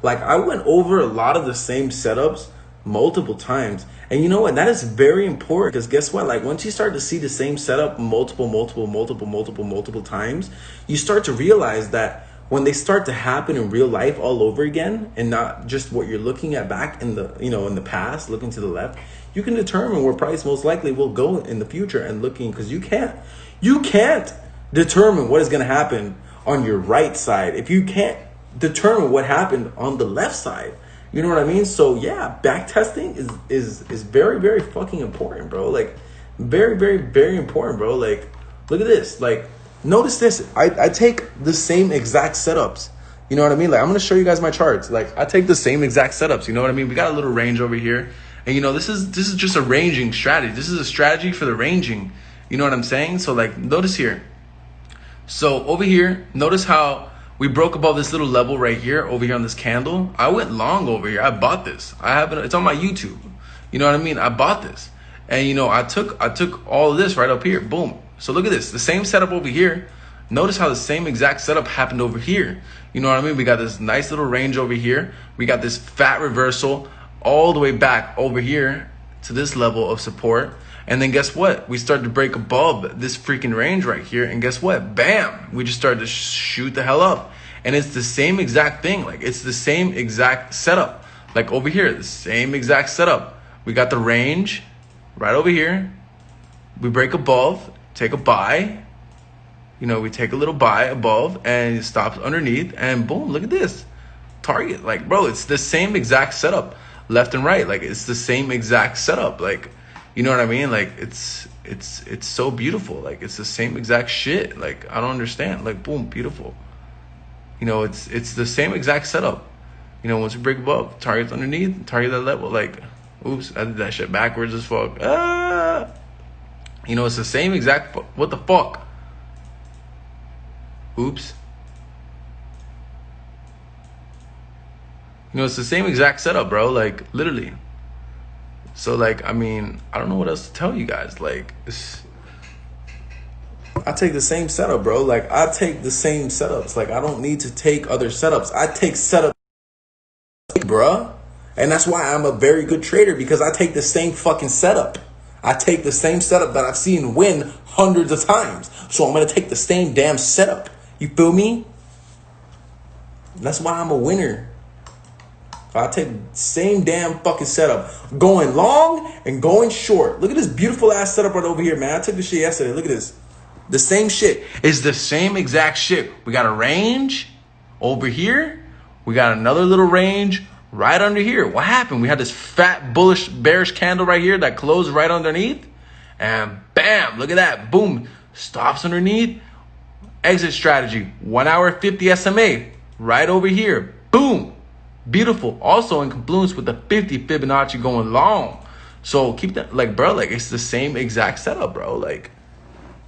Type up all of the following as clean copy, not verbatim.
Like, I went over a lot of the same setups multiple times. And you know what? That is very important, because guess what? Like, once you start to see the same setup multiple times, you start to realize that when they start to happen in real life all over again, and not just what you're looking at back in the, in the past, looking to the left, you can determine where price most likely will go in the future. And looking, because you can't determine what is going to happen on your right side if you can't determine what happened on the left side. You know what I mean? So yeah, back testing is very, very fucking important, bro. Like, very, very, very important, bro. Like, look at this. Like, notice this. I take the same exact setups. You know what I mean? Like, I'm gonna show you guys my charts. Like, I take the same exact setups. You know what I mean? We got a little range over here, and this is just a ranging strategy. This is a strategy for the ranging. You know what I'm saying? So like, notice here. So over here, notice how we broke above this little level right here, over here on this candle. I went long over here. I bought this. I have it. It's on my YouTube. You know what I mean? I bought this, and I took all of this right up here. Boom. So look at this. The same setup over here. Notice how the same exact setup happened over here. You know what I mean? We got this nice little range over here. We got this fat reversal all the way back over here to this level of support. And then guess what? We started to break above this freaking range right here. And guess what? Bam! We just started to shoot the hell up. And it's the same exact thing. Like, it's the same exact setup. Like over here, the same exact setup. We got the range right over here. We break above, take a buy. We take a little buy above, and it stops underneath. And boom, look at this. Target. Like, bro, it's the same exact setup. Left and right. Like, it's the same exact setup. Like, you know what I mean? Like, it's so beautiful. Like, it's the same exact shit. Like, I don't understand. Like, boom, beautiful. It's the same exact setup. Once we break above, targets underneath, target that level. Like, oops, I did that shit backwards as fuck. It's the same exact. What the fuck? Oops. It's the same exact setup, bro. Like, literally. So, like, I mean, I don't know what else to tell you guys. Like, I take the same setup, bro. Like, I take the same setups. Like, I don't need to take other setups. I take setups, bruh. And that's why I'm a very good trader, because I take the same fucking setup. I take the same setup that I've seen win hundreds of times. So I'm going to take the same damn setup. You feel me? That's why I'm a winner. I take the same damn fucking setup, going long and going short. Look at this beautiful ass setup right over here, man. I took this shit yesterday. Look at this. The same shit. It's the same exact shit. We got a range over here. We got another little range right under here. What happened? We had this fat bullish bearish candle right here that closed right underneath. And bam, look at that. Boom. Stops underneath. Exit strategy. 1 hour 50 SMA. Right over here. Boom. Beautiful. Also in confluence with the 50 Fibonacci going long. So keep that, like, bro, like, it's the same exact setup, bro. Like,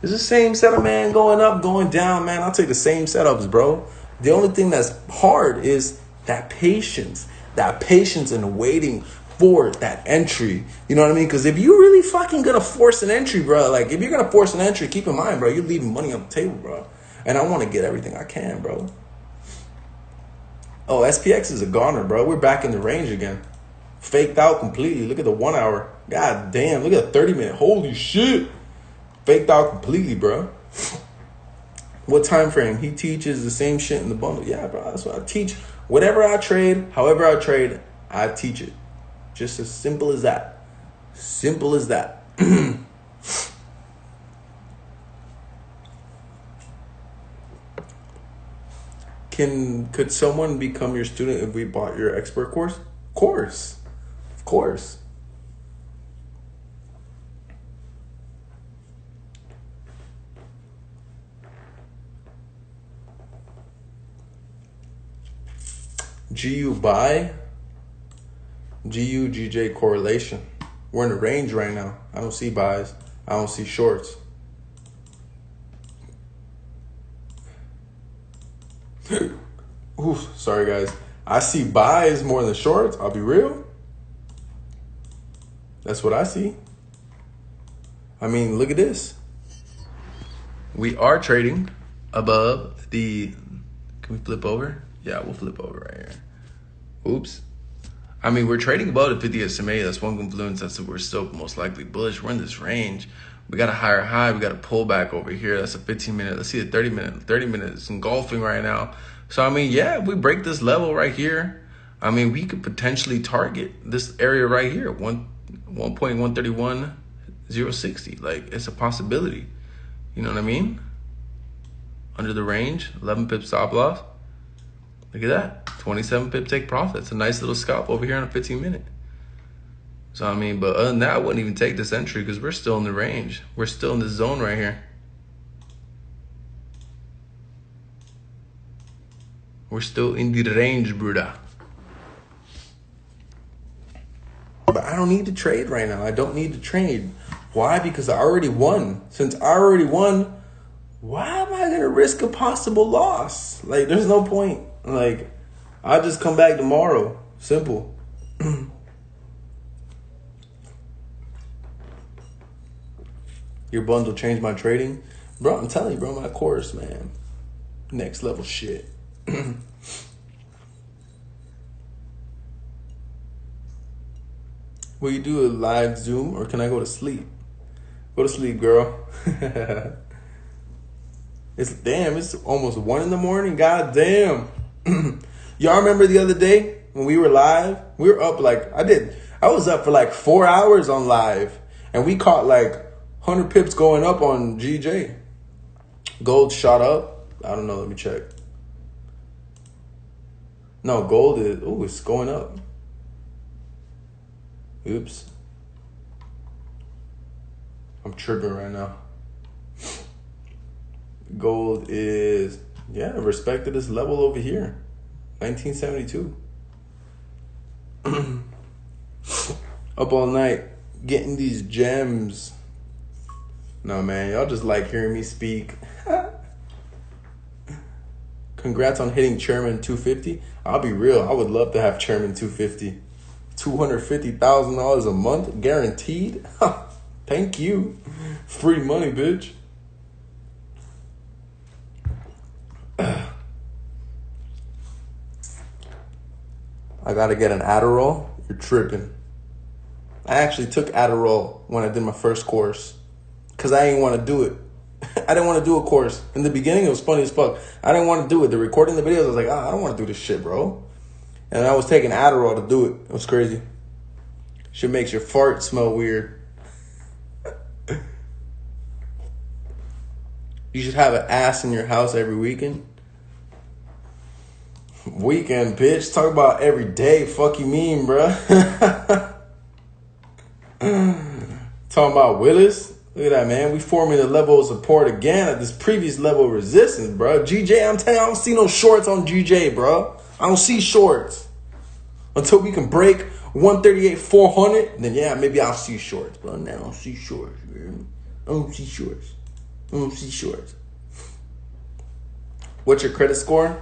it's the same setup, man. Going up, going down, man. I'll take the same setups, bro. The only thing that's hard is that patience and waiting for that entry. You know what I mean? Because if you really fucking gonna force an entry, bro, like, if you're gonna force an entry, keep in mind, bro, you're leaving money on the table, bro. And I want to get everything I can, bro. Oh, SPX is a goner, bro. We're back in the range again. Faked out completely. Look at the 1 hour. God damn. Look at the 30-minute. Holy shit. Faked out completely, bro. What time frame? He teaches the same shit in the bundle. Yeah, bro. That's what I teach. Whatever I trade, however I trade, I teach it. Just as simple as that. Simple as that. Could someone become your student if we bought your expert course? Of course. Of course. GU buy, GU GJ correlation. We're in the range right now. I don't see buys. I don't see shorts. Oof, sorry guys. I see buys more than shorts. I'll be real. That's what I see. I mean, look at this. We are trading above the, can we flip over? Yeah, we'll flip over right here. Oops. I mean, we're trading above the 50 SMA. That's one confluence. That's we're still most likely bullish. We're in this range. We got a higher high. We got a pullback over here. That's a 15-minute. Let's see a 30-minute. 30 minutes engulfing right now. So, I mean, yeah, if we break this level right here, I mean, we could potentially target this area right here, 1.131060. Like, it's a possibility. You know what I mean? Under the range, 11 pip stop loss. Look at that, 27 pip take profit. It's a nice little scalp over here on a 15-minute. So, I mean, but other than that, I wouldn't even take this entry because we're still in the range. We're still in this zone right here. We're still in the range, Bruda. But I don't need to trade right now. I don't need to trade. Why? Because I already won. Since I already won, why am I going to risk a possible loss? Like, there's no point. Like, I'll just come back tomorrow. Simple. Your bundle changed my trading? Bro, I'm telling you, bro, my course, man. Next level shit. Will you do a live Zoom or can I go to sleep? Go to sleep, girl. It's almost 1 a.m. God damn. Y'all remember the other day when we were live? We were up I was up for like 4 hours on live and we caught like 100 pips going up on GJ. Gold shot up. I don't know. Let me check. No, gold it's going up. Oops. I'm tripping right now. Gold is, respected this level over here. 1972. Up all night, getting these gems. No, man, y'all just like hearing me speak. Congrats on hitting Chairman 250. I'll be real, I would love to have Chairman 250. $250,000 a month, guaranteed. Thank you. Free money, bitch. I gotta get an Adderall. You're tripping. I actually took Adderall when I did my first course because I didn't want to do it. I didn't want to do a course. In the beginning, it was funny as fuck. I didn't want to do it. The recording the videos, I was like, I don't want to do this shit, bro. And I was taking Adderall to do it. It was crazy. Shit makes your fart smell weird. You should have an ass in your house every weekend. Weekend, bitch. Talk about every day. Fuck you mean, bruh. Talking about Willis. Look at that, man. We forming a level of support again at this previous level of resistance, bro. GJ, I'm telling you, I don't see no shorts on GJ, bro. I don't see shorts. Until we can break 138,400, then maybe I'll see shorts. But now I don't see shorts, man. I don't see shorts. I don't see shorts. What's your credit score?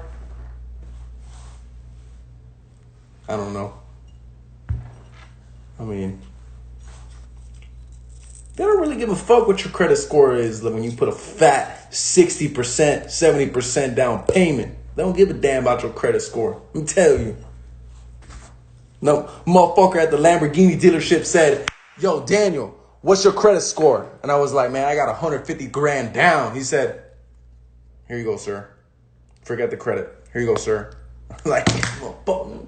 I don't know. I mean, they don't really give a fuck what your credit score is when you put a fat 60%, 70% down payment. They don't give a damn about your credit score. I'm telling you. No motherfucker at the Lamborghini dealership said, yo, Daniel, what's your credit score? And I was like, man, I got 150 grand down. He said, here you go, sir. Forget the credit. Here you go, sir. I'm like, motherfucker.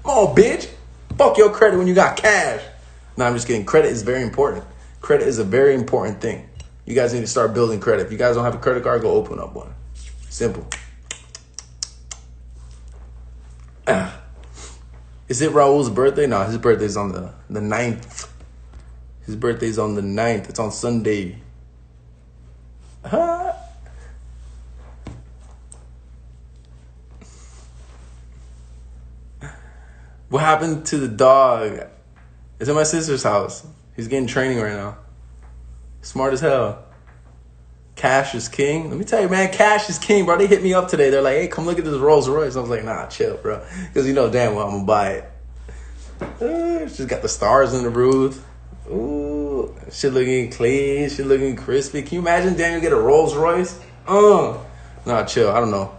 Come on, bitch. Fuck your credit when you got cash. No, I'm just kidding. Credit is very important. Credit is a very important thing. You guys need to start building credit. If you guys don't have a credit card, go open up one. Simple. Is it Raul's birthday? No, his birthday's on the 9th. His birthday's on the 9th. It's on Sunday. Huh? What happened to the dog? It's at my sister's house. He's getting training right now. Smart as hell. Cash is king. Let me tell you, man, cash is king, bro. They hit me up today. They're like, hey, come look at this Rolls Royce. I was like, nah, chill, bro. Because you know damn well I'm going to buy it. She's got the stars in the roof. Ooh, shit looking clean. Shit looking crispy. Can you imagine Daniel get a Rolls Royce? Nah, chill. I don't know.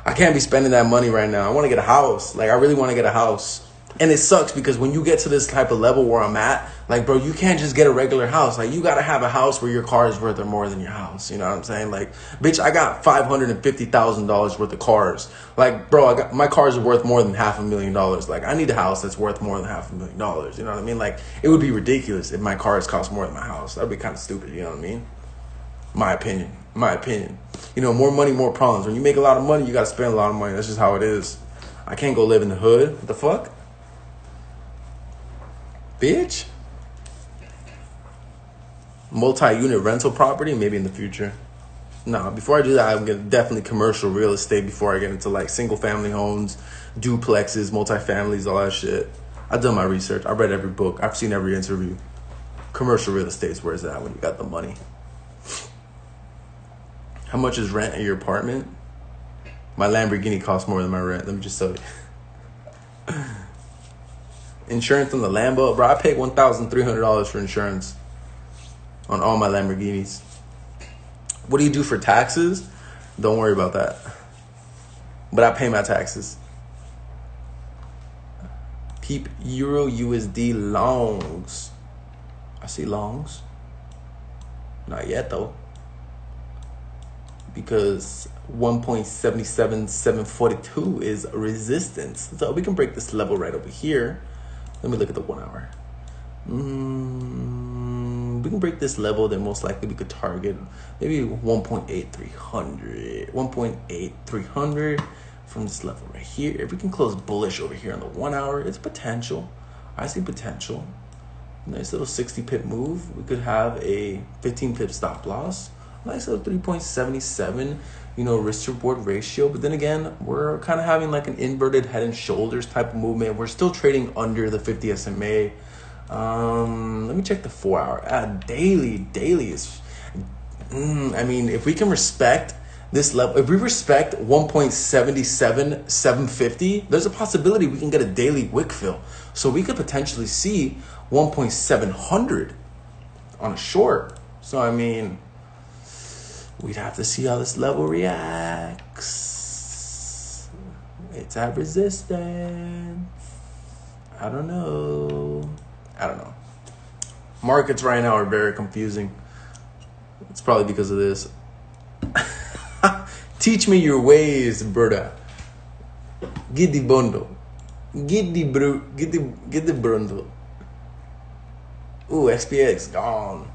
I can't be spending that money right now. I want to get a house. Like, I really want to get a house. And it sucks because when you get to this type of level where I'm at, like, bro, you can't just get a regular house. Like, you got to have a house where your car is worth more than your house. You know what I'm saying? Like, bitch, I got $550,000 worth of cars. Like, bro, my cars are worth more than $500,000. Like, I need a house that's worth more than $500,000. You know what I mean? Like, it would be ridiculous if my cars cost more than my house. That'd be kind of stupid. You know what I mean? My opinion. You know, more money, more problems. When you make a lot of money, you got to spend a lot of money. That's just how it is. I can't go live in the hood. What the fuck? Bitch. Multi-unit rental property, maybe in the future. No, before I do that, I'm gonna definitely commercial real estate before I get into like single family homes, duplexes, multifamilies, all that shit. I've done my research. I read every book. I've seen every interview. Commercial real estate is where it's at when you got the money. How much is rent at your apartment? My Lamborghini costs more than my rent. Let me just tell you. Insurance on the Lambo, bro. I paid $1,300 for insurance on all my Lamborghinis. What do you do for taxes? Don't worry about that. But I pay my taxes. Peep Euro USD longs. I see longs. Not yet though. Because 1.77742 is resistance. So we can break this level right over here. Let me look at the 1 hour. We can break this level, then most likely we could target maybe 1.8300. 1.8300 from this level right here. If we can close bullish over here on the 1 hour, it's potential. I see potential. Nice little 60 pip move. We could have a 15 pip stop loss. Nice little 3.77, you know, risk to reward ratio. But then again, we're kind of having like an inverted head and shoulders type of movement. We're still trading under the 50 SMA. Let me check the 4 hour. Daily is, I mean, if we can respect this level, if we respect 1.77750, there's a possibility we can get a daily wick fill. So we could potentially see 1.700 on a short. So, I mean, we'd have to see how this level reacts. It's at resistance. I don't know. Markets right now are very confusing. It's probably because of this. Teach me your ways, brother. Get the bundle. Get the bundle. Ooh, XPX gone.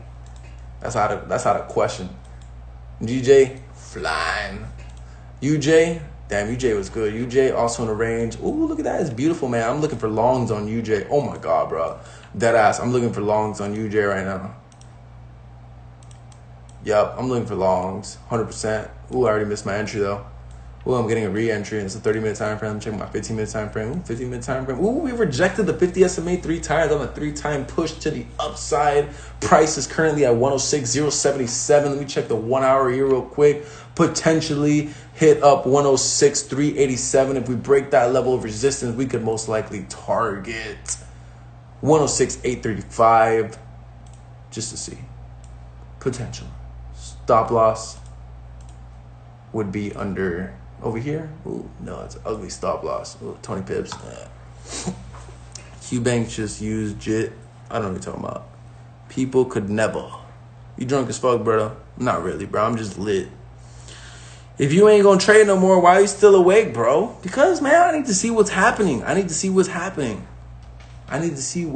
That's out of question. GJ flying. UJ, damn, UJ was good. UJ also in the range. Ooh, look at that. It's beautiful, man. I'm looking for longs on UJ. Oh my God, bro. Deadass. I'm looking for longs on UJ right now. Yup, I'm looking for longs. 100%. Ooh, I already missed my entry though. Ooh, I'm getting a re-entry. It's a 30-minute time frame. I'm checking my 15-minute time frame. Ooh, 15-minute time frame. Ooh, we rejected the 50 SMA 3 times on a 3-time push to the upside. Price is currently at 106.077. Let me check the 1 hour here real quick. Potentially hit up 106.387. If we break that level of resistance, we could most likely target 106.835 just to see. Potential. Stop loss would be under over here. Ooh, no, it's an ugly stop loss. Ooh, 20 pips. Q-Bank just used JIT. I don't know what you're talking about. People could never. You drunk as fuck, brother? Not really, bro. I'm just lit. If you ain't gonna trade no more, why are you still awake, bro? Because, man, I need to see what's happening. I need to see what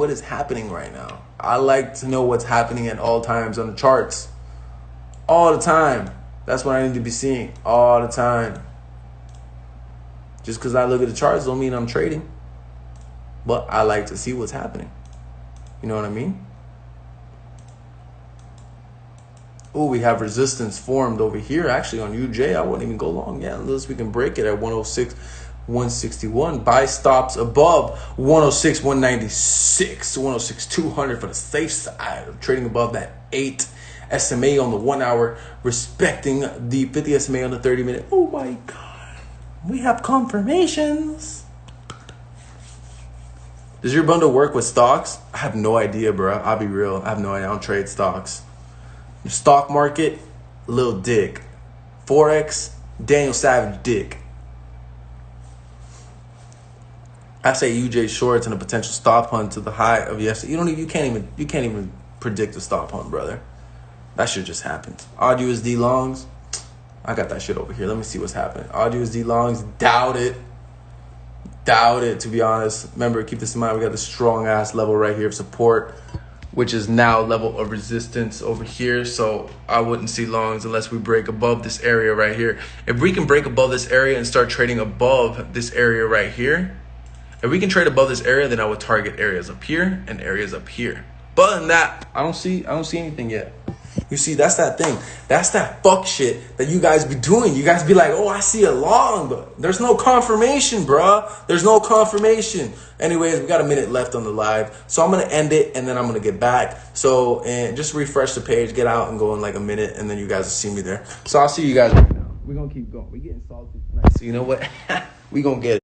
is happening right now. I like to know what's happening at all times on the charts. All the time. That's what I need to be seeing all the time. Just because I look at the charts don't mean I'm trading. But I like to see what's happening. You know what I mean? Oh, we have resistance formed over here. Actually, on UJ, I wouldn't even go long. Yeah, unless we can break it at 106, 161. Buy stops above 106, 196, 106, 200 for the safe side. I'm trading above that 8 SMA on the 1 hour, respecting the 50 SMA on the 30-minute. Oh my God. We have confirmations. Does your bundle work with stocks? I have no idea, bro. I'll be real. I have no idea. I don't trade stocks. The stock market, Lil Dick. Forex, Daniel Savage Dick. I say UJ shorts and a potential stop hunt to the high of yesterday. You can't even predict a stop hunt, brother. That shit just happened. Odd USD longs. I got that shit over here. Let me see what's happening. Odd USD longs. Doubt it. Doubt it, to be honest. Remember, keep this in mind. We got this strong ass level right here of support, which is now level of resistance over here. So I wouldn't see longs unless we break above this area right here. If we can break above this area and start trading above this area right here, if we can trade above this area, then I would target areas up here and areas up here. But other than that, I don't see anything yet. You see, that's that thing. That's that fuck shit that you guys be doing. You guys be like, oh, I see a long, but there's no confirmation, bruh. There's no confirmation. Anyways, we got a minute left on the live. So I'm going to end it and then I'm going to get back. So, and just refresh the page, get out and go in like a minute and then you guys will see me there. So I'll see you guys right now. We're going to keep going. We're getting salty tonight. So you know what? We're going to get it.